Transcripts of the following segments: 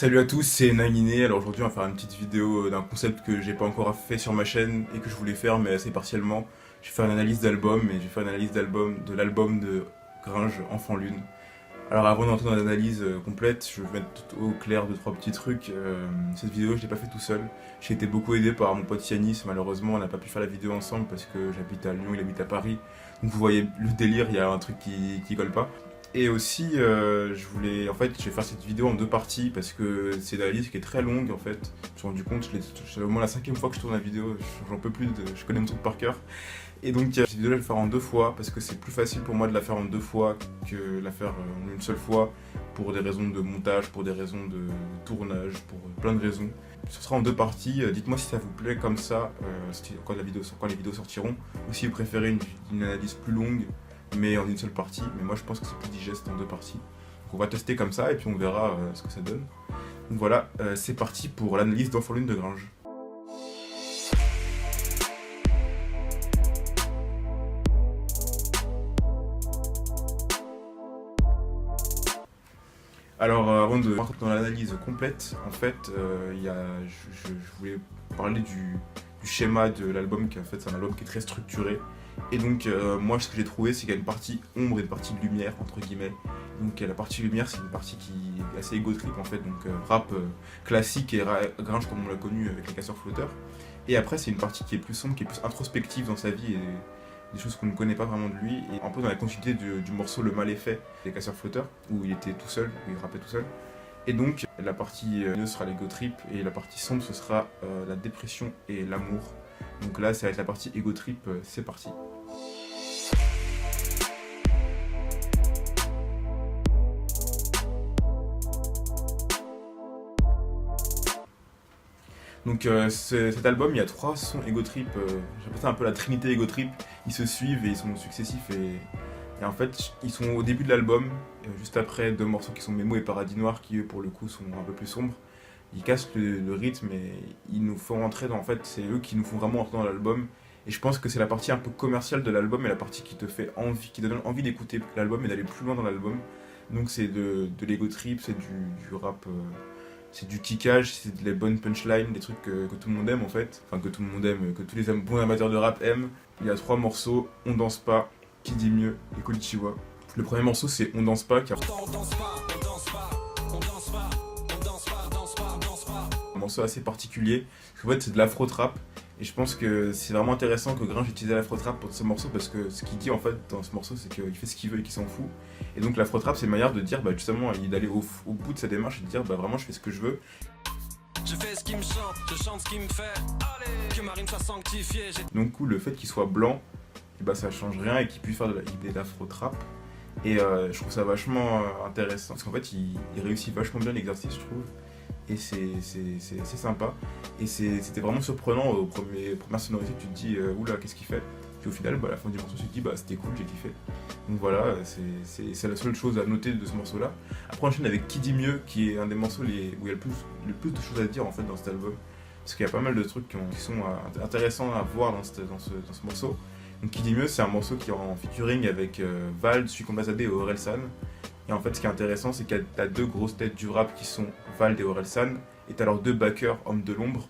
Salut à tous, c'est Naginé. Alors aujourd'hui on va faire une petite vidéo d'un concept que j'ai pas encore fait sur ma chaîne et que je voulais faire mais assez partiellement. J'ai fait une analyse d'album et j'ai fait une analyse de l'album de Gringe, Enfant Lune. Alors avant d'entrer dans l'analyse complète, je vais mettre tout au clair deux trois petits trucs. Cette vidéo je l'ai pas fait tout seul. J'ai été beaucoup aidé par mon pote Yanis. Malheureusement on n'a pas pu faire la vidéo ensemble parce que j'habite à Lyon, il habite à Paris. Donc vous voyez le délire, il y a un truc qui colle pas. Et aussi, en fait, je vais faire cette vidéo en deux parties parce que c'est une analyse qui est très longue en fait. Je me suis rendu compte, c'est au moins la cinquième fois que je tourne la vidéo, j'en peux plus, je connais mon truc par cœur. Et donc cette vidéo là je vais la faire en deux fois parce que c'est plus facile pour moi de la faire en deux fois que la faire en une seule fois pour des raisons de montage, pour des raisons de tournage, pour plein de raisons. Ce sera en deux parties, dites-moi si ça vous plaît comme ça quand les vidéos sortiront ou si vous préférez une analyse plus longue mais en une seule partie. Mais moi je pense que c'est plus digeste en deux parties. Donc on va tester comme ça et puis on verra ce que ça donne. Donc voilà, c'est parti pour l'analyse d'Enfant Lune de Gringe. Alors avant de rentrer dans l'analyse complète, en fait, je voulais parler du schéma de l'album, qui en fait c'est un album qui est très structuré. Et donc moi ce que j'ai trouvé c'est qu'il y a une partie ombre et une partie lumière entre guillemets. Donc la partie lumière c'est une partie qui est assez ego trip en fait, donc rap classique et Gringe comme on l'a connu avec les casseurs flotteurs. Et après c'est une partie qui est plus sombre, qui est plus introspective dans sa vie et des choses qu'on ne connaît pas vraiment de lui, et un peu dans la continuité du morceau Le Mal est fait des casseurs flotteurs, où il était tout seul, où il rappait tout seul. Et donc la partie lumineuse sera l'ego trip et la partie sombre ce sera la dépression et l'amour. Donc là ça va être la partie ego trip, c'est parti. Donc cet album, il y a trois sons Ego Trip, j'appelle ça un peu la trinité Ego Trip, ils se suivent et ils sont successifs et en fait ils sont au début de l'album, juste après deux morceaux qui sont Mémo et Paradis Noir qui eux pour le coup sont un peu plus sombres. Ils cassent le rythme et ils nous font rentrer dans, en fait c'est eux qui nous font vraiment rentrer dans l'album. Et je pense que c'est la partie un peu commerciale de l'album et la partie qui te fait envie, qui te donne envie d'écouter l'album et d'aller plus loin dans l'album. Donc c'est de l'Ego Trip, c'est du rap... c'est du kickage, c'est des bonnes punchlines, des trucs que tout le monde aime en fait. Enfin que tout le monde aime, que tous les bons amateurs de rap aiment. Il y a trois morceaux, On danse pas, Qui dit mieux et Kolichiwa. Le premier morceau c'est On danse pas, qui est un morceau assez particulier. En fait c'est de l'afro-trap. Et je pense que c'est vraiment intéressant que Gringe utilise l'afro-trap pour ce morceau parce que ce qu'il dit en fait dans ce morceau c'est qu'il fait ce qu'il veut et qu'il s'en fout. Et donc l'afro-trap c'est une manière de dire justement d'aller au bout de sa démarche et de dire vraiment je fais ce que je veux. Je fais ce qui me chante, je chante ce qui me fait, allez, que ma rime soit sanctifiée. Donc le fait qu'il soit blanc, et ça change rien et qu'il puisse faire de l'afro-trap. Et je trouve ça vachement intéressant parce qu'en fait il réussit vachement bien l'exercice je trouve. Et c'est assez sympa. Et c'était vraiment surprenant aux premières sonorités, tu te dis oula qu'est-ce qu'il fait. Puis au final à la fin du morceau tu te dis c'était cool, j'ai kiffé. Donc voilà, c'est la seule chose à noter de ce morceau là. Après on enchaîne avec Qui dit mieux, qui est un des morceaux où il y a le plus de choses à dire en fait dans cet album. Parce qu'il y a pas mal de trucs qui sont intéressants à voir dans ce morceau. Donc Qui dit mieux c'est un morceau qui est en featuring avec Vald, Suicombe Azadeh et Orelsan. Et en fait, ce qui est intéressant, c'est que t'as deux grosses têtes du rap qui sont Vald et Orelsan, et t'as leurs deux backers, hommes de l'ombre,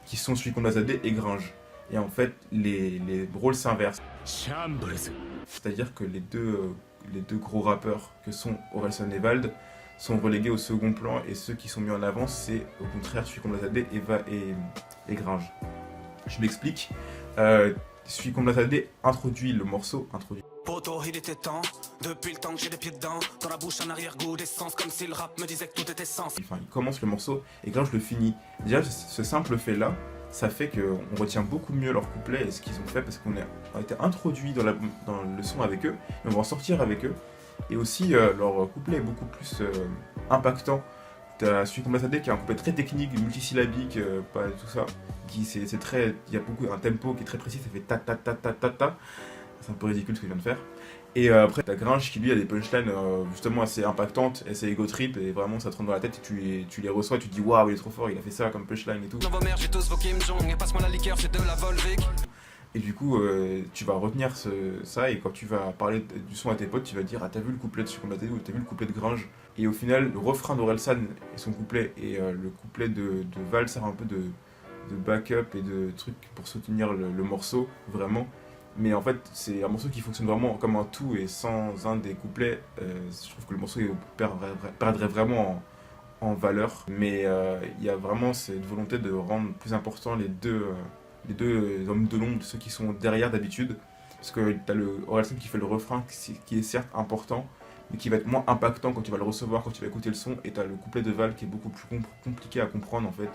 qui sont Suicombe Azadeh et Gringe. Et en fait, les rôles s'inversent. C'est-à-dire que les deux gros rappeurs que sont Orelsan et Vald sont relégués au second plan, et ceux qui sont mis en avant, c'est au contraire Suicombe Azadeh et Gringe. Je m'explique. Suicombe Azadeh introduit le morceau, Poto, il était temps, depuis le temps que j'ai les pieds dedans, dans la bouche un arrière-goût d'essence, comme si le rap me disait que tout était sens. Enfin, il commence le morceau et Gringe le finit. Déjà, ce simple fait-là, ça fait qu'on retient beaucoup mieux leur couplet et ce qu'ils ont fait parce qu'on a été introduit dans le son avec eux, et on va en sortir avec eux. Et aussi, leur couplet est beaucoup plus impactant. T'as Suicombe Azadeh qui a un couplet très technique, multisyllabique, pas tout ça. Il y a un tempo qui est très précis, ça fait ta ta ta ta ta ta. C'est un peu ridicule ce que je viens de faire. Et après t'as Gringe qui lui a des punchlines justement assez impactantes, assez ego trip, et vraiment ça te rentre dans la tête et tu les reçois et tu te dis waouh il est trop fort, il a fait ça comme punchline et tout. Et du coup, tu vas retenir ça, et quand tu vas parler du son à tes potes, tu vas dire, ah, t'as vu le couplet de Sucombaté ou t'as vu le couplet de Gringe. Et au final, le refrain d'Orelsan et son couplet et le couplet de Val sert un peu de backup et de trucs pour soutenir le morceau, vraiment. Mais en fait, c'est un morceau qui fonctionne vraiment comme un tout, et sans un des couplets, je trouve que le morceau perdrait vraiment en valeur. Mais il y a vraiment cette volonté de rendre plus important les deux hommes de l'ombre, ceux qui sont derrière d'habitude. Parce que t'as le Orelsan qui fait le refrain, qui est certes important, mais qui va être moins impactant quand tu vas le recevoir, quand tu vas écouter le son. Et t'as le couplet de Val qui est beaucoup plus compliqué à comprendre en fait.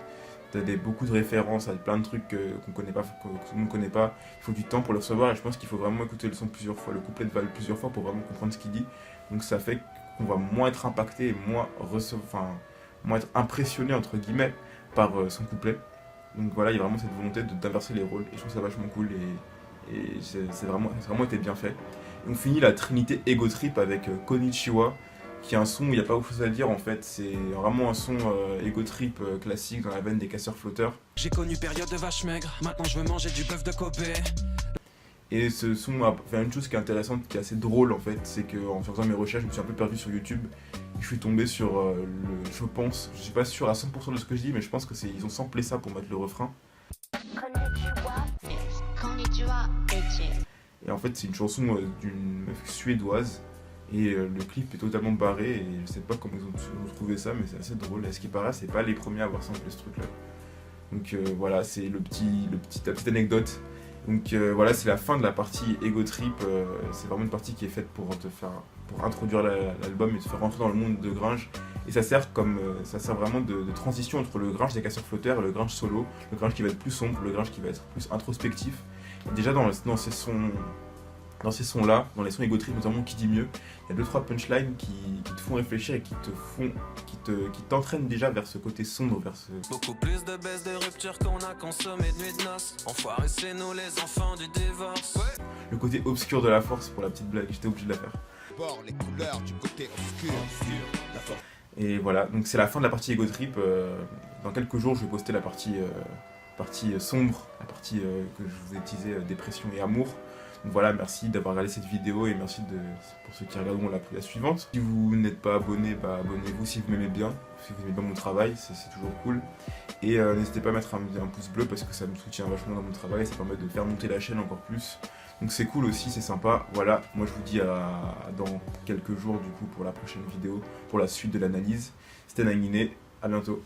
T'as beaucoup de références à plein de trucs qu'on connaît pas, que tout le monde connaît pas. Il faut du temps pour le recevoir, et je pense qu'il faut vraiment écouter le son plusieurs fois, le couplet de Val plusieurs fois pour vraiment comprendre ce qu'il dit. Donc ça fait qu'on va moins être impacté et moins être impressionné entre guillemets par son couplet. Donc voilà, il y a vraiment cette volonté d'inverser les rôles, et je trouve ça vachement cool, et c'est vraiment été bien fait. Et on finit la trinité Ego Trip avec Konichiwa, qui est un son où il n'y a pas beaucoup de choses à dire en fait. C'est vraiment un son Ego Trip classique dans la veine des casseurs flotteurs. J'ai connu période de vache maigre, maintenant je veux manger du bœuf de Kobe. Et ce son a fait une chose qui est intéressante, qui est assez drôle en fait, c'est qu'en faisant mes recherches, je me suis un peu perdu sur YouTube. Je suis tombé sur je pense, je suis pas sûr à 100% de ce que je dis, mais je pense que ils ont samplé ça pour mettre le refrain. Et en fait, c'est une chanson d'une meuf suédoise. Et le clip est totalement barré, et je sais pas comment ils ont trouvé ça, mais c'est assez drôle. Et ce qui paraît, c'est pas les premiers à avoir samplé ce truc-là. Donc voilà, c'est la petite anecdote. Donc voilà, c'est la fin de la partie Ego Trip. C'est vraiment une partie qui est faite pour introduire l'album et te faire rentrer dans le monde de Gringe. Et ça sert vraiment de transition entre le Gringe des casseurs flotteurs et le Gringe solo. Le Gringe qui va être plus sombre, le Gringe qui va être plus introspectif. Et déjà dans ces sons-là, dans les sons Ego Trip, notamment Qui dit mieux, il y a 2-3 punchlines qui te font réfléchir et qui t'entraînent déjà vers ce côté sombre, vers ce... Beaucoup plus de baisse de rupture qu'on a consommé de nuit de noces. Enfoirés, c'est nous les enfants du divorce. Ouais. Le côté obscur de la force, pour la petite blague, j'étais obligé de la faire. Les couleurs du côté obscur, la force. Et voilà, donc c'est la fin de la partie Ego Trip. Dans quelques jours, je vais poster la partie sombre, la partie que je vous ai teasé, dépression et amour. Donc voilà, merci d'avoir regardé cette vidéo, et merci pour ceux qui regarderont la suivante. Si vous n'êtes pas abonné, abonnez-vous si vous m'aimez bien, si vous aimez bien mon travail, c'est toujours cool. Et n'hésitez pas à mettre un pouce bleu, parce que ça me soutient vachement dans mon travail, ça permet de faire monter la chaîne encore plus. Donc c'est cool aussi, c'est sympa. Voilà, moi je vous dis dans quelques jours du coup pour la prochaine vidéo, pour la suite de l'analyse. C'était Nanginé, à bientôt.